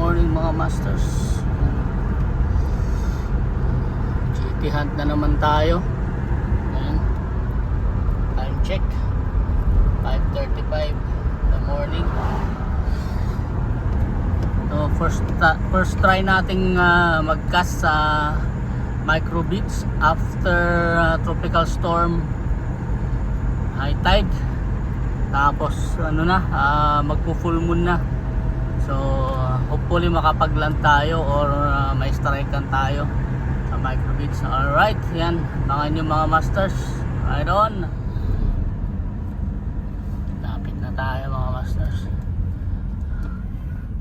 morning mga masters. GT hunt na naman tayo. Ayan. Time check 5:35 in the morning. So first try nating mag-cast sa micro beach after tropical storm high tide. Tapos magpo-full moon na. So hopefully makapag-land tayo or may strikean tayo sa micro beach. Alright, yan. Abangan nyo mga masters. Right on. Lapit na tayo mga masters.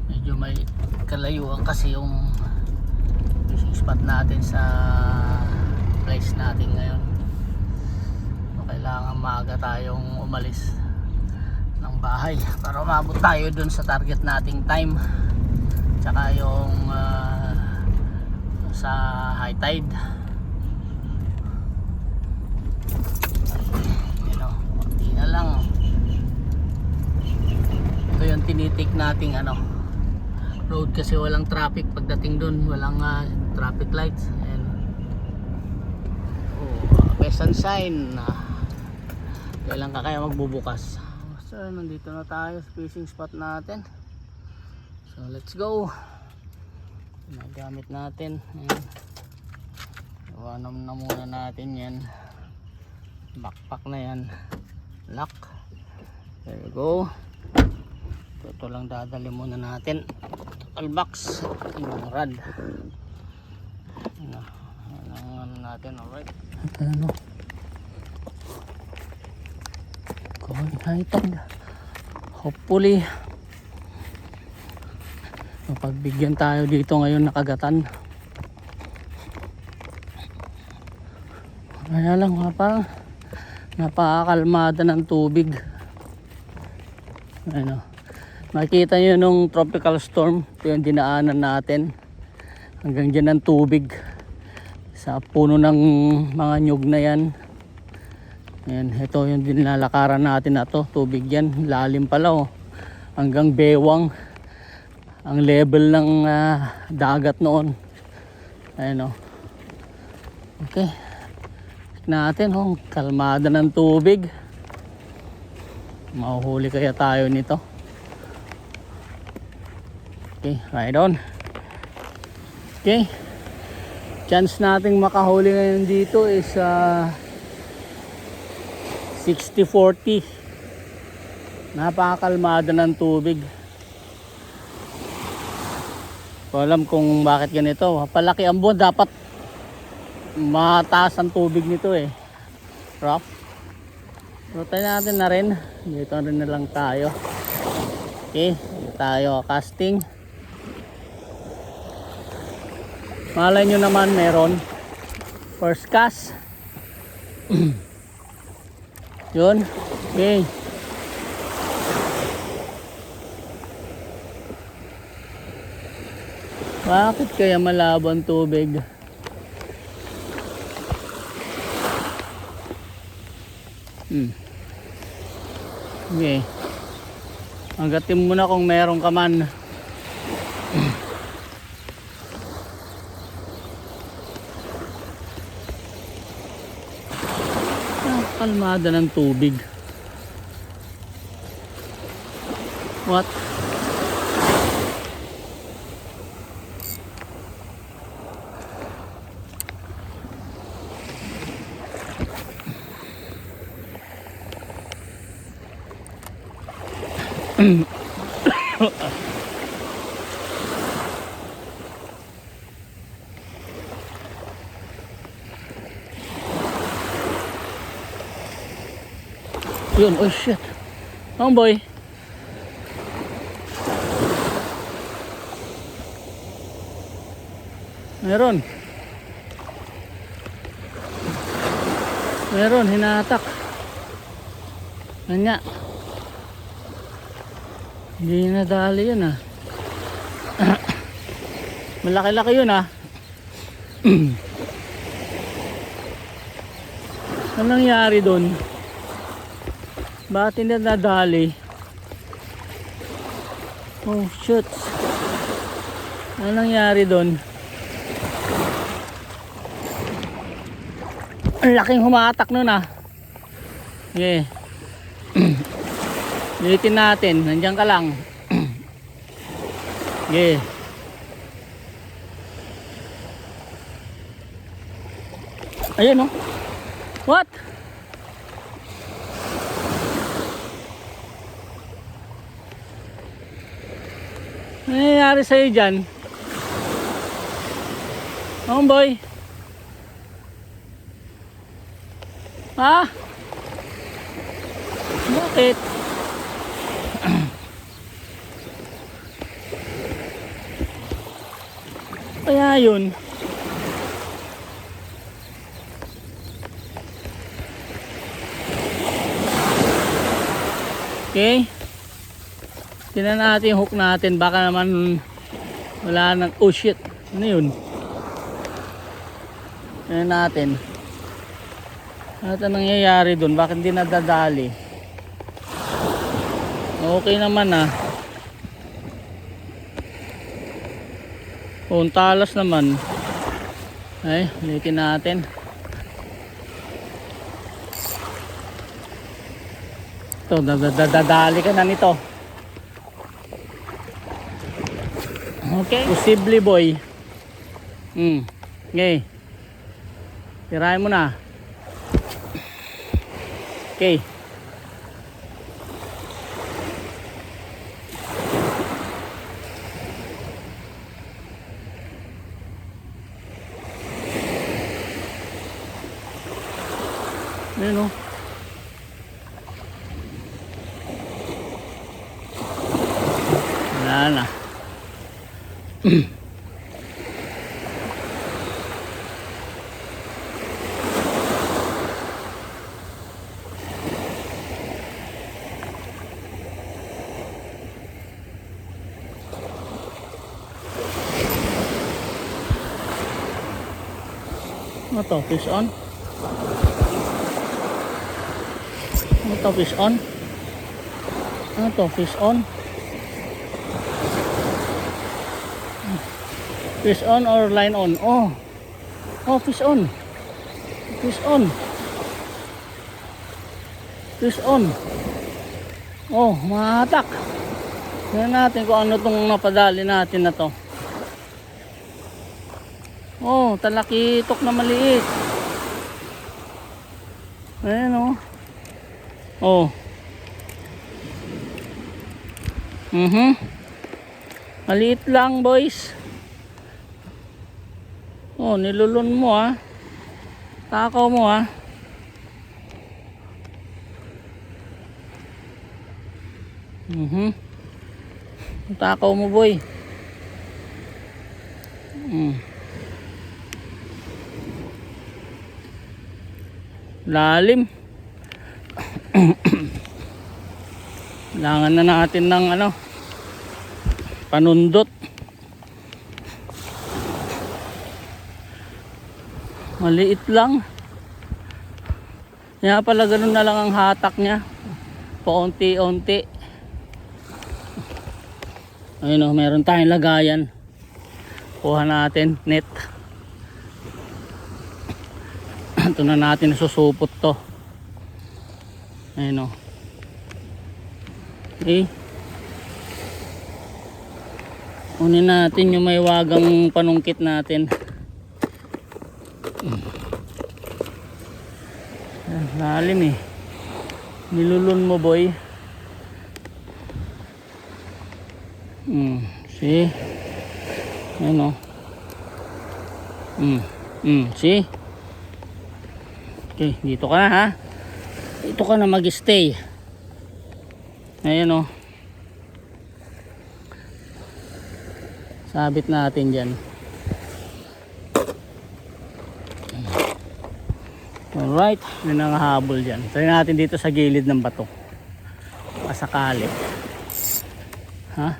Medyo may kalayuan kasi yung fishing spot natin sa place natin ngayon. So kailangan maaga tayong umalis ng bahay para umabot tayo dun sa target nating time, tsaka yung sa high tide. Konti na lang. Ito yung tinitik nating road kasi walang traffic pagdating dun, walang traffic lights. And may sunshine. Kailan ka kaya magbubukas? So nandito na tayo sa fishing spot natin. So let's go. Ginagamit natin. Ayan. Iwanan na muna natin yan. Backpack na yan. Lock. There we go. Ito lang dadali muna natin. Total box. Yung rod. Ano natin. Alright. High tide. Hopefully mapagbigyan tayo dito ngayon na kagatan. Kaya lang parang napakakalmada ng tubig. Makikita nyo nung tropical storm, ito yung dinaanan natin. Hanggang dyan ang tubig sa puno ng mga nyug na yan. Ayan, ito yung dinalakaran natin na to, tubig yan, lalim pala hanggang bewang ang level ng dagat noon. Ayan okay, natin kalmada ng tubig. Mahuhuli kaya tayo nito. Okay, right on. Okay, chance nating makahuli ngayon dito is 60-40. Napakakalmada ng tubig. Ko alam kung bakit ganito. Palaki ang buwan, dapat mataas ang tubig nito rough. So tayo natin na rin. Dito rin na lang tayo. Okay, dito tayo casting. Malay nyo naman meron. First cast. Yun. Okay. Bakit kaya malabo ang tubig? Okay. Agatin mo na kung meron ka man. Kalmada ng tubig. What? Yun, oh shit. Boy. Meron. Meron, hinatak. Kanya. Hindi nadali yun Malaki-laki yun Ano nangyari doon? Bakit hindi nadali? Oh shit. Ano nangyari doon? Ang laking humatak nun ah. Okay. Ulitin natin. Nandiyan ka lang. Okay. Ayun oh. What? Ano nangyayari sa'yo dyan? Homeboy. Ha? Bakit? Kaya yun. Okay. Tingnan natin yung hook natin. Baka naman wala nang... Oh shit. Ano yun? Tingnan natin. Ano ito nangyayari dun? Bakit hindi nadadali? Okay naman ah. Oh, talas naman. Ay, ulitin natin. Ito, dadali ka na nito. Okay. Posible boy. Okay. Tirahin mo na. Okay. Ayan o. Wala na. Ano to? Fish on? Ano to? Fish on? Ano to? Fish on? Fish on or line on? Oh! Oh, fish on! Fish on! Fish on! Oh, mahatak! Tignan natin kung ano tong napadali natin na to. Oh, talakitok na maliit. Ayan oh. Oh. Maliit lang, boys. Oh, nilulun mo ah. Takaw mo ah. Takaw mo, boy. Lalim. Kailangan na natin ng ano, panundot. Maliit lang. Kaya pala ganun na lang ang hatak niya. Paunti-unti. Ayun o, meron tayong lagayan. Kuha natin net. Ito na natin susupot to. Ayun o. Okay. Kunin natin yung may wagang panungkit natin. Lalim eh. Nilulun mo, boy. See? Ayun o. See? Okay, dito ka na ha. Dito ka na mag-stay. Ayan o. Sabit natin dyan. Alright, yun ang habol dyan. Try natin dito sa gilid ng bato. Pasakali. Ha?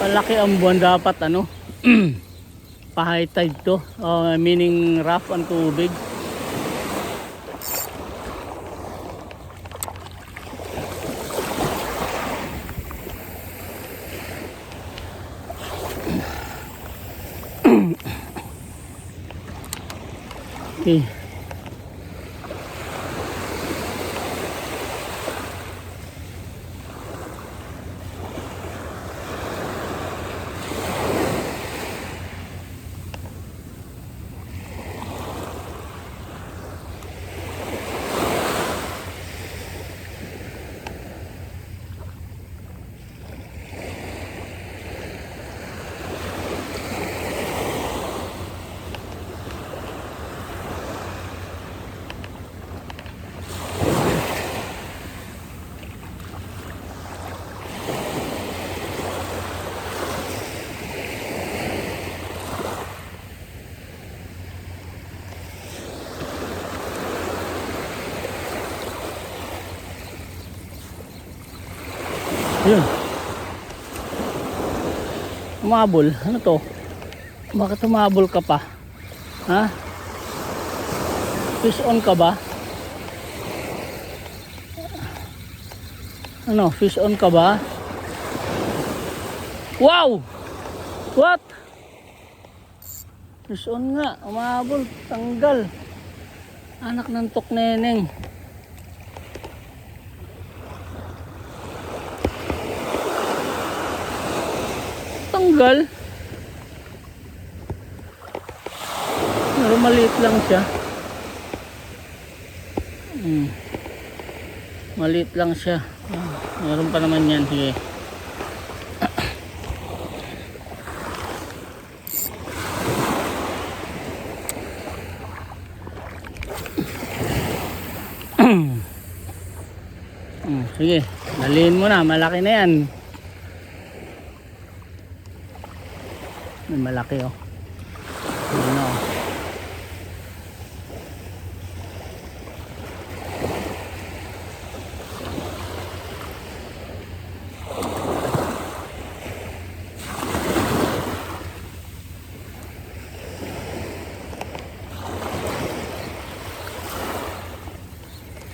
Palaki ang buwan, dapat ano. Pa-high tide to. Meaning rough ang tubig. Okay. Yun. Umabol. Ano to? Bakit umabol ka pa? Ha? Fish on ka ba? Ano? Fish on ka ba? Wow! What? Fish on nga. Umabol. Tanggal. Anak ng tokneneng. Tanggal. Pero maliit lang siya. Maliit lang siya. Meron pa naman yan. Sige. Sige. Dalihin mo na. Malaki na yan. Malaki oh. Ayan oh.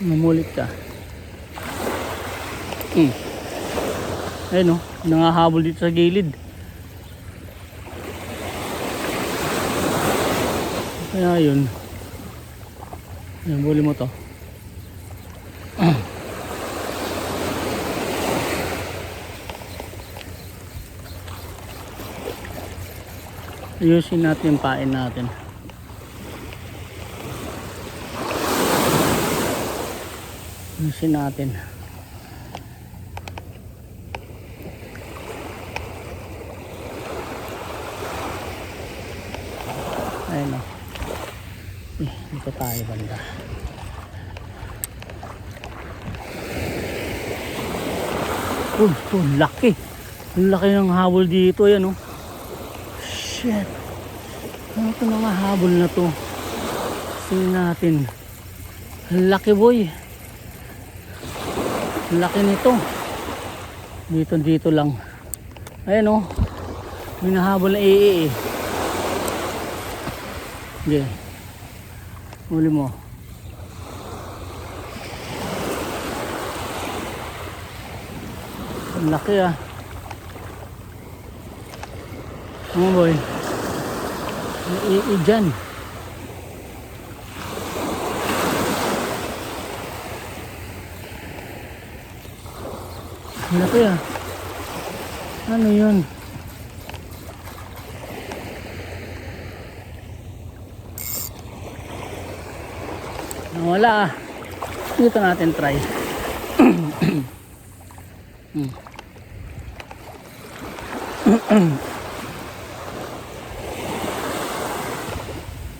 Mumulit ka. Ayun oh. Nangahabol dito sa gilid. Kaya yun. Ayan, buli mo to. Ayusin natin yung pain natin. Ayusin natin. Ayun o. Dito tayo banda. Laki. Ang laki ng habol dito. Ayan o. Shit. Ano ito mga habol na to? Tingnan natin. Ang laki boy. Ang laki nito. Dito lang. Ayan o. May nahabol na eh. Okay. Huli mo. Ang laki ah. Ano boy? Dyan. Ang laki ah. Ano yun? Wala ah. Dito natin try.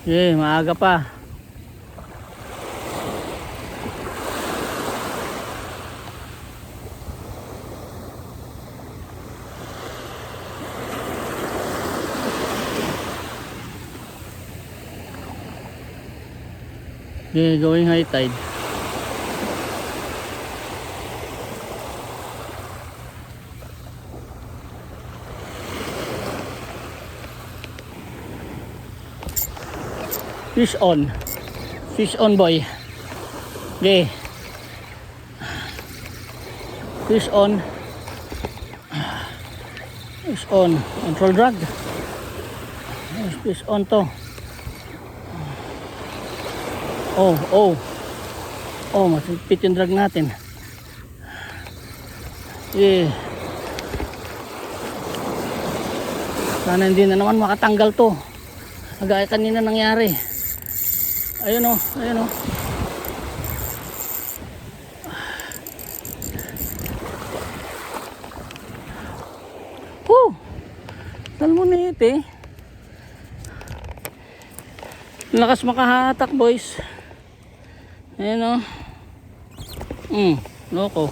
Okay, maaga pa. Okay, going high tide. Fish on. Fish on boy. Okay. Fish on. Fish on. Control drag. Fish on to. Oh, oh. Oh, masipit yung drag natin. Eh. Sana hindi na naman makatanggal to. Kagaya kanina nangyari. Ayun oh, ayun oh. Woo! Salmonite. Lakas makahatak, boys. Ayun oh. Loko.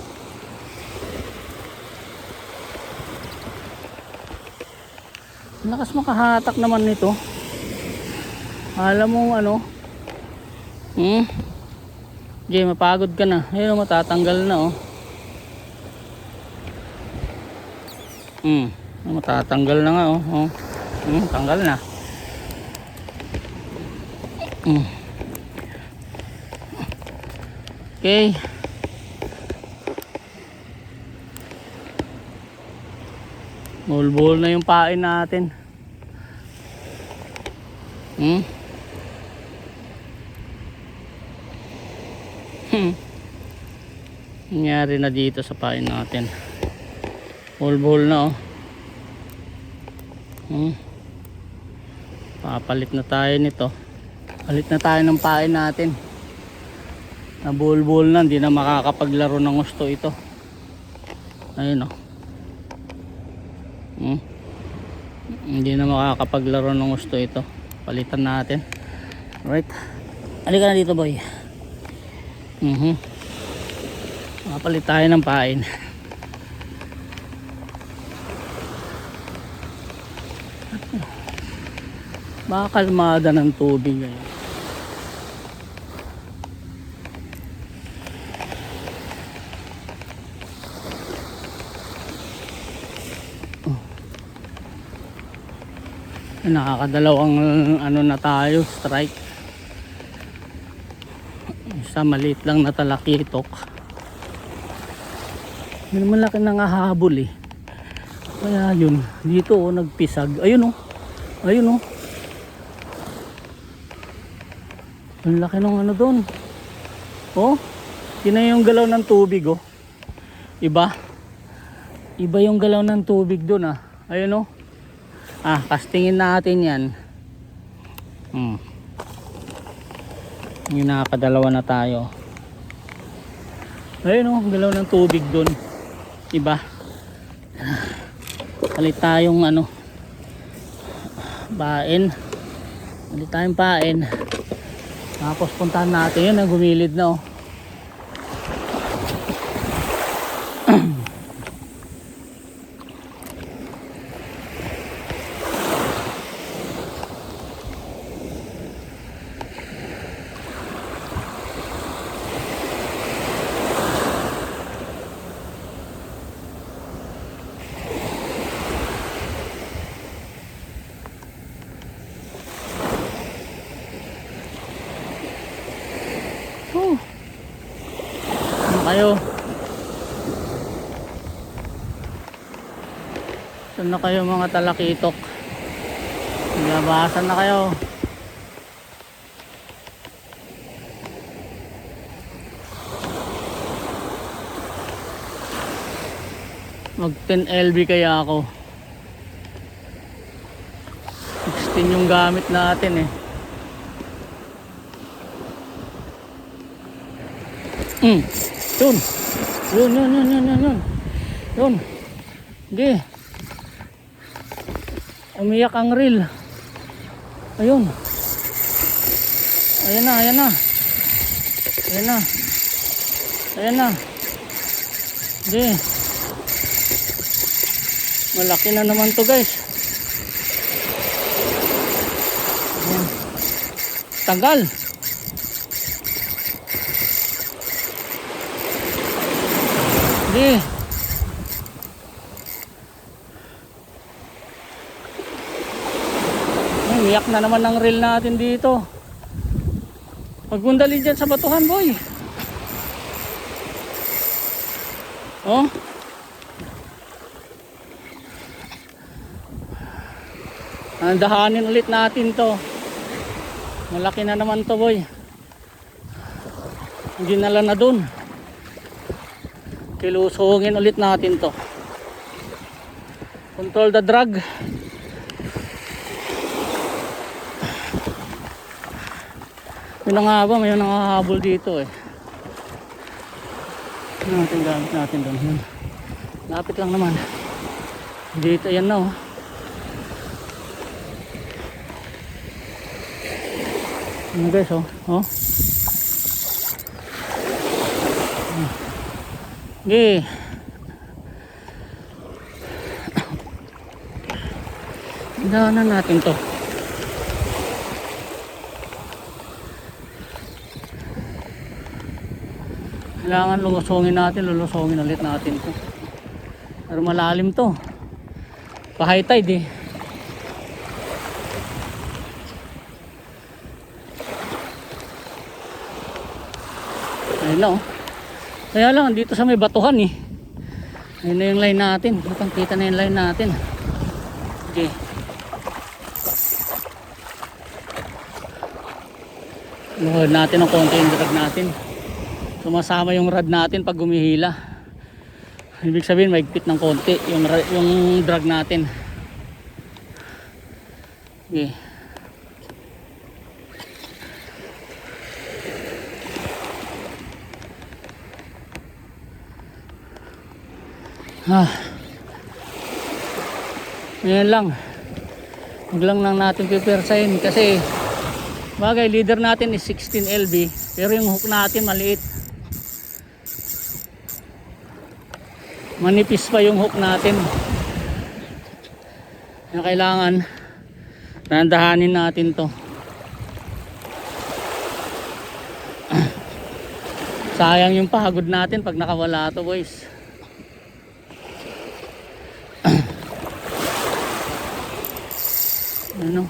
Lakas makahatak naman nito. Alam mo ano? Okay, mapagod ka na. Ayun, matatanggal na oh. Matatanggal na nga oh. Tanggal na. Okay. Bull na yung pain natin. Nangyari na dito sa pain natin. Bull na oh. Papalit na tayo nito. Palit na tayo ng pain natin. Na bull na, hindi na makakapaglaro ng gusto ito. Ayun oh. Hindi na makakapaglaro ng gusto ito. Palitan natin. Alright. Halika na dito, boy. Makapalit tayo ng pain. Baka kalmada ng tubig ngayon. Nakakadalawang ano na tayo, strike. Isa maliit lang na talakitok. Hindi naman laki nang hahabol eh. Kaya yun, dito oh, nagpisag. Ayun oh. Ayun oh. Ang laki ng ano doon. Oh, yun na yung galaw ng tubig oh. Iba. Iba yung galaw ng tubig doon ah. Ayun oh. Castingin natin yan. Yung nakakadalawa na tayo. Ayun oh, galaw ng tubig doon. Iba. Palit tayong ano, pain. Palit tayong pain. Tapos puntahan natin yun, gumilid na oh. Ano kayo? Saan na kayo mga talakitok? Labasan na kayo. Mag 10 LB kaya ako. 16 yung gamit natin eh. Yun. Yun. Hindi. Umiyak ang reel. Ayun. Ayan na. Hindi. Malaki na naman to guys. Ayan. Tagal. Hindi. Umiyak na naman ang reel natin dito. Pagmundali dyan sa batuhan, boy. Oh. Andahanin ulit natin to. Malaki na naman to, boy. Dinala na dun. Kilusungin ulit natin to. Control the drag. May nangaba, may nangahabol dito eh. Natin gamit natin doon. Yun. Lapit lang naman. Dito yan na oh. Ano guys oh. Oh. Okay. Daanan natin to. Kailangan lulusongin natin, lulusongin ulit natin to. Pero malalim to. Pa-high tide eh. Ayun na oh. Kaya lang dito sa may batuhan eh. Ayun na yung line natin. Kitang kita na yung line natin. Okay. Luhod natin ang konti yung drag natin. Sumasama yung rod natin pag gumihila. Ibig sabihin maigpit ng konti yung drag natin. Okay. Ayan lang. Huwag lang natin pipersahin kasi bagay leader natin is 16 LB pero yung hook natin maliit. Manipis pa yung hook natin. Kaya kailangan nandahanin natin to. Sayang yung pagod natin pag nakawala to boys. Ano?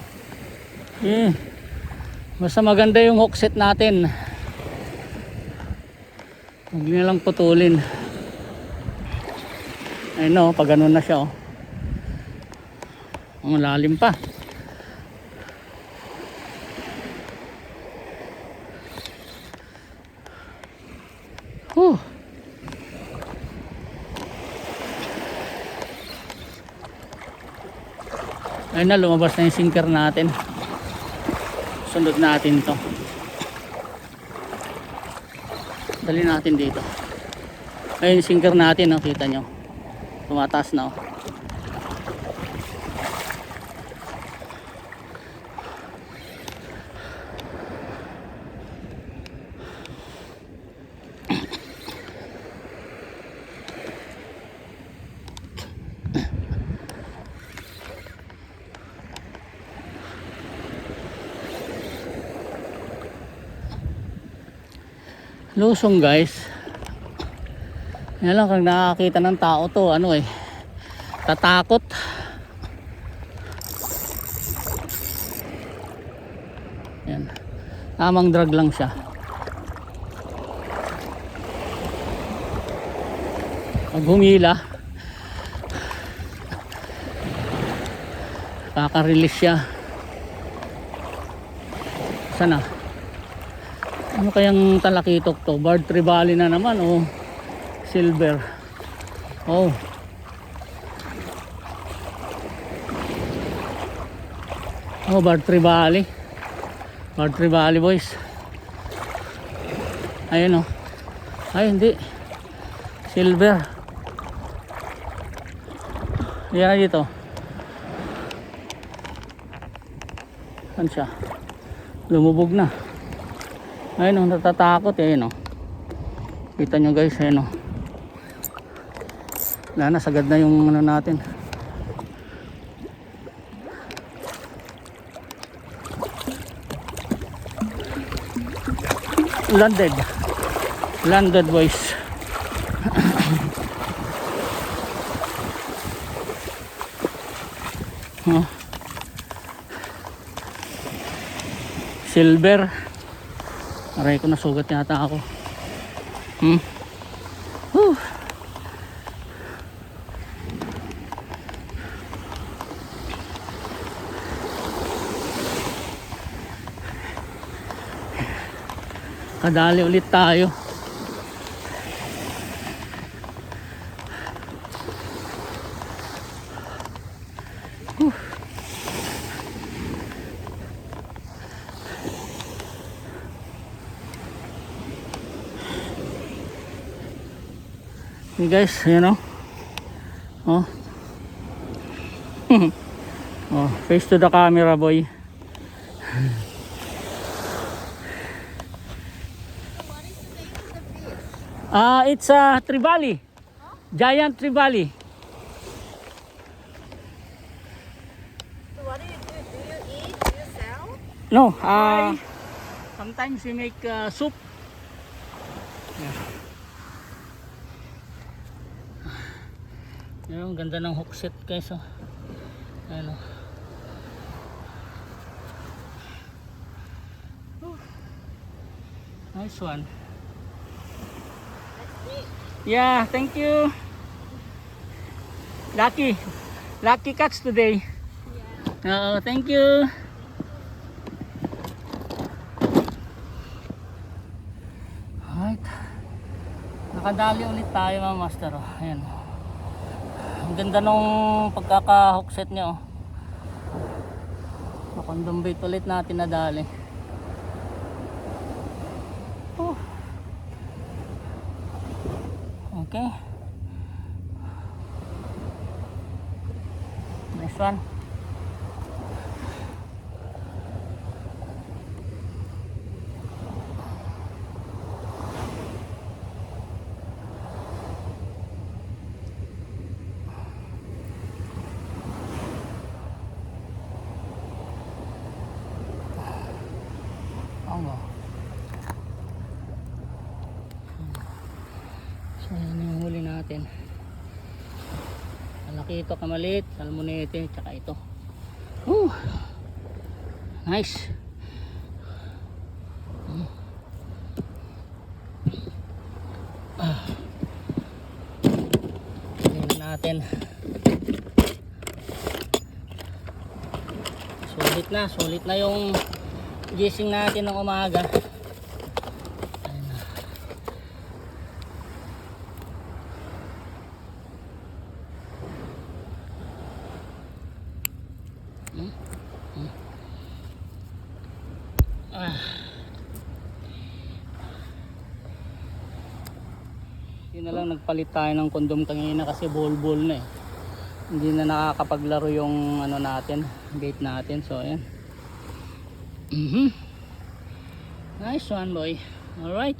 Eh. Basta maganda yung hook set natin. Huwag niya lang putulin. Ayun no, pag ganun na siya oh. Ang lalim pa. Ayun na, lumabas na yung sinker natin. Sunod natin to. Dali natin dito. Ayun yung sinker natin, oh, kita nyo. Tumataas na oh. Lusong guys. Yan lang, kung nakakita ng tao to ano eh, tatakot. Yan, tamang drag lang siya. Pag humila kaka-release siya. Sana ano kayang talakitok to? Barred Trevally na naman o silver? Oh. Oh, Barred Trevally. Barred Trevally boys. Ayun oh. Ay hindi. Silver. Yan dito. Saan siya? Lumubog na. Ayun o, natatakot eh, no. Kita nyo guys, ayun o. Wala na, sagad na yung ano natin. Landed. Landed boys. Oh. Silver. Aray ko, nasugat yata ako. Nakadali ulit tayo. Hey guys, ayan o. Oh. Oh, face to the camera, boy. It's a trevally. Giant trevally. So what do you do? Do you eat? Do you sell? No, sometimes we make soup. Yan, ang ganda ng hook set guys. Oh. Ayan, oh. Nice one. Yeah, thank you. Lucky catch today. Yeah. Thank you. Alright. Nakadali ulit tayo mga master. Oh. Ayan. Ang ganda nung pagkaka-hook set niya. Oh. Condom bait ulit natin nadali. Oh. Okay. Nice one. So yan yung huli natin. Malaki ito, kamalit, salmonete, tsaka ito. Nice. Tingnan natin. Sulit na yung gising natin ng umaga. Yun na lang, nagpalit tayo ng kondom kanina kasi bol na eh. Hindi na nakakapaglaro yung ano natin, bait natin. So ayan. Nice one, boy. Alright.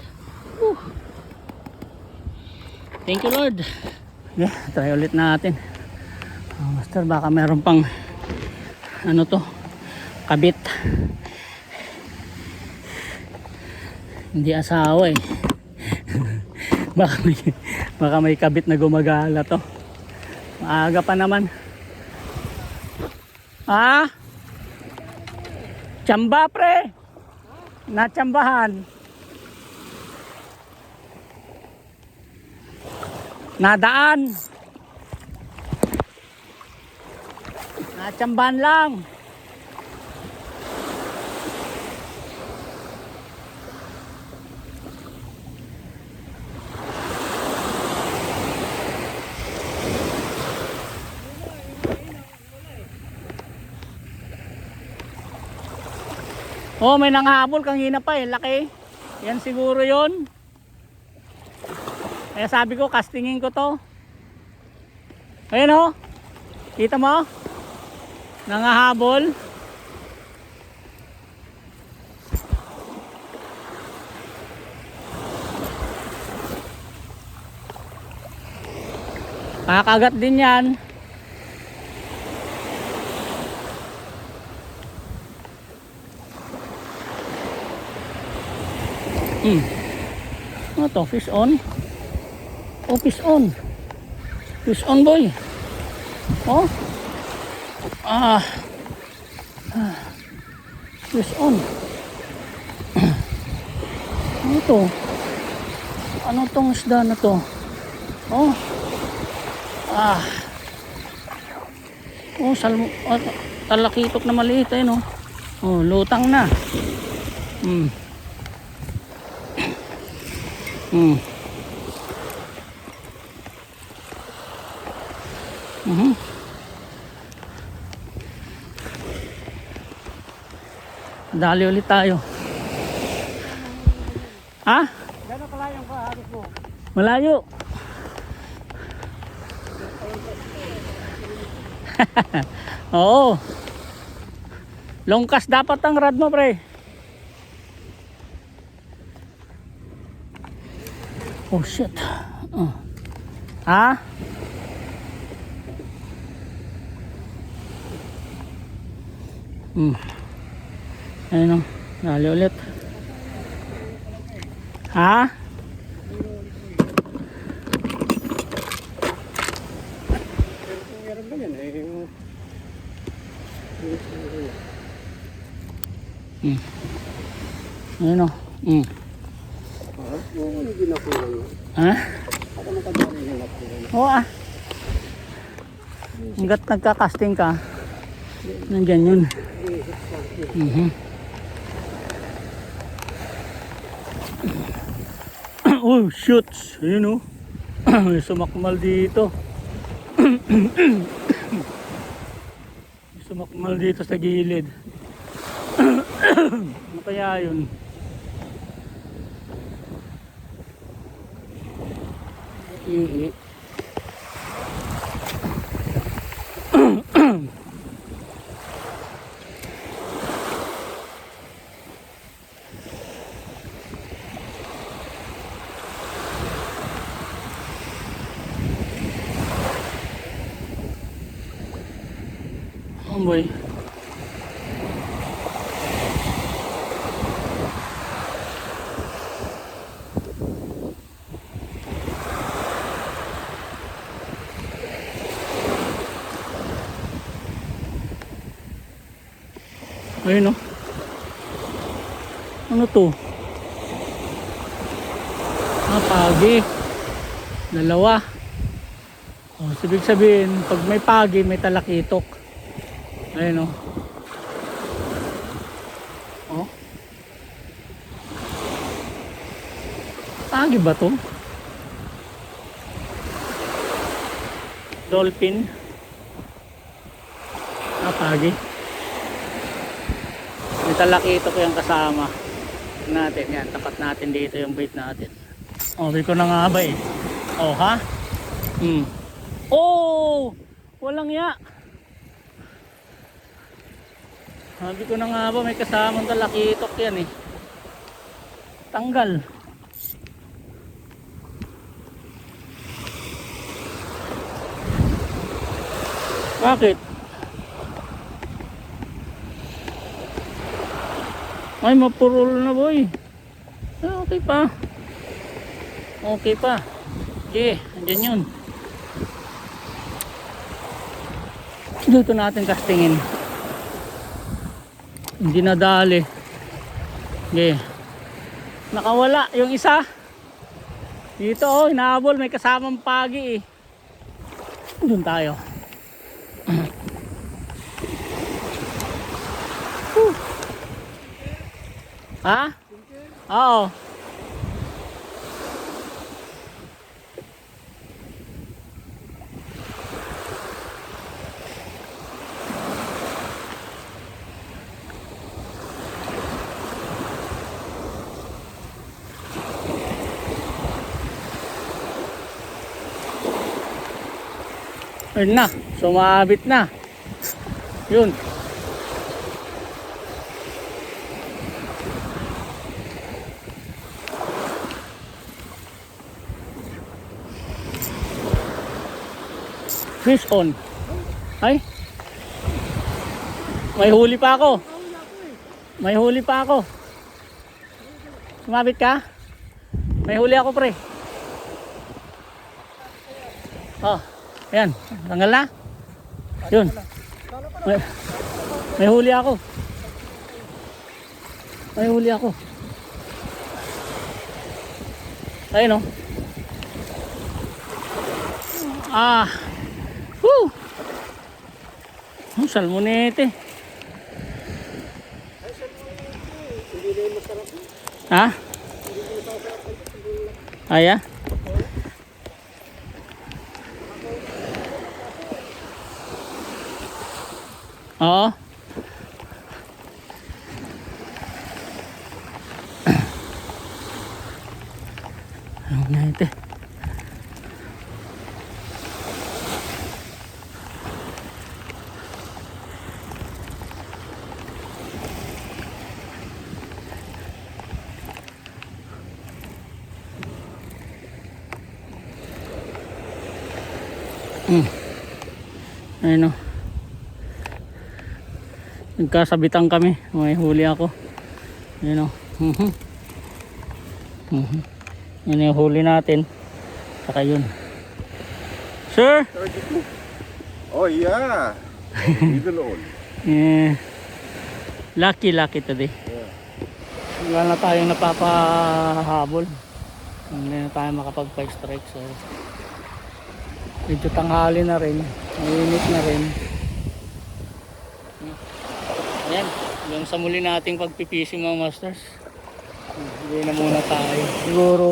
Thank you, Lord. Yeah, try ulit natin. Master, baka meron pang ano to, kabit. Hindi asawa eh. baka may kabit na gumagala to. Maaga pa naman. Tsamba pre. Natsambahan. Nadaan. Natsambahan lang. Oh, may nanghabol kanina pa eh, laki. Yan siguro yon. Kaya sabi ko, castingin ko to. Ayan oh. Kita mo? Nangahabol. Kakagat din yan. Ano to? Fish on? Oh, fish on. Fish on, boy. Oh. Fish on. Ano to? Ano tong isda na to? Oh. Oh, talakitok na maliit eh, no? Oh, lutang na. Hmm. Mhm. Dali ulit tayo. Ha? Gano'n kalayang ka, halos mo? Malayo. Oo. Longkas dapat ang rad mo, pre. Oh shit. Oh. Ha? Ayun o. Dali ulit. Ha? Meron ba yan eh? Ayun o. Oo, hindi nakulang yun. Ha? Ako nakadari yung nakulang. Oo ah. Hanggat nagka-casting ka, nandyan yun. Oh shoots. Ayun o. May sumakmal dito. May sumakmal dito sa gilid. Ano kaya yun? Oh boy. Ayun o. Ano to? Pagi. Dalawa. Oh, ibig sabihin, pag may pagi, may talakitok. Ayun o. Oh. Pagi ba to? Dolphin. Pagi. May talakitok yung kasama natin. Yan, tapat natin dito yung bait natin. Oh, biko na nga ba eh. Oh, ha? Oh! Walang ya. Sabi ko na nga ba, may kasamang talakitok yan eh. Tanggal. Bakit? Ay, mapurol na boy. Okay pa. Okay pa. Okay, andyan yun. Dito natin castingin. Hindi nadali. Okay. Nakawala yung isa. Dito oh, hinahabol. May kasamang pagi eh. Doon tayo. Ha? Oo. Ayun na, sumabit na. Yun. Fish on. Ay. May huli pa ako. May huli pa ako. Sumabit ka? May huli ako, pre. Oh, ayan. Tanggal na. Yun. May huli ako. May huli ako. Ayun oh. Ah. Woo. Salmonete. Ha? Aya? Oo. Ano na ito? Ayun o. Nagkasabitan kami. May huli ako. Ayun o. Yun yung huli natin. Saka yun. Sir! Oh yeah, middle on. Eh, lucky today. Wala na tayong napapahabol. Hindi na tayo makapag-5 strike. So, medyo tanghali na rin. Mainit na rin. Ayan. Hanggang sa muli nating pagpipisi mga masters. Hindi na muna tayo. Siguro,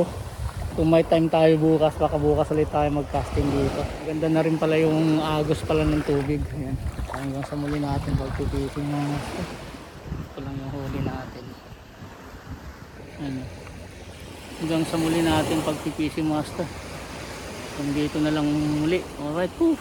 kung may time tayo bukas, baka bukas ulit tayo mag-casting dito. Ganda na rin pala yung agos pala ng tubig. Ayan. Hanggang sa muli natin pagpipisi mga masters. Ito lang yung huli natin. Ayan. Hanggang sa muli natin pagpipisi master. Hanggang dito na lang muli. Alright po.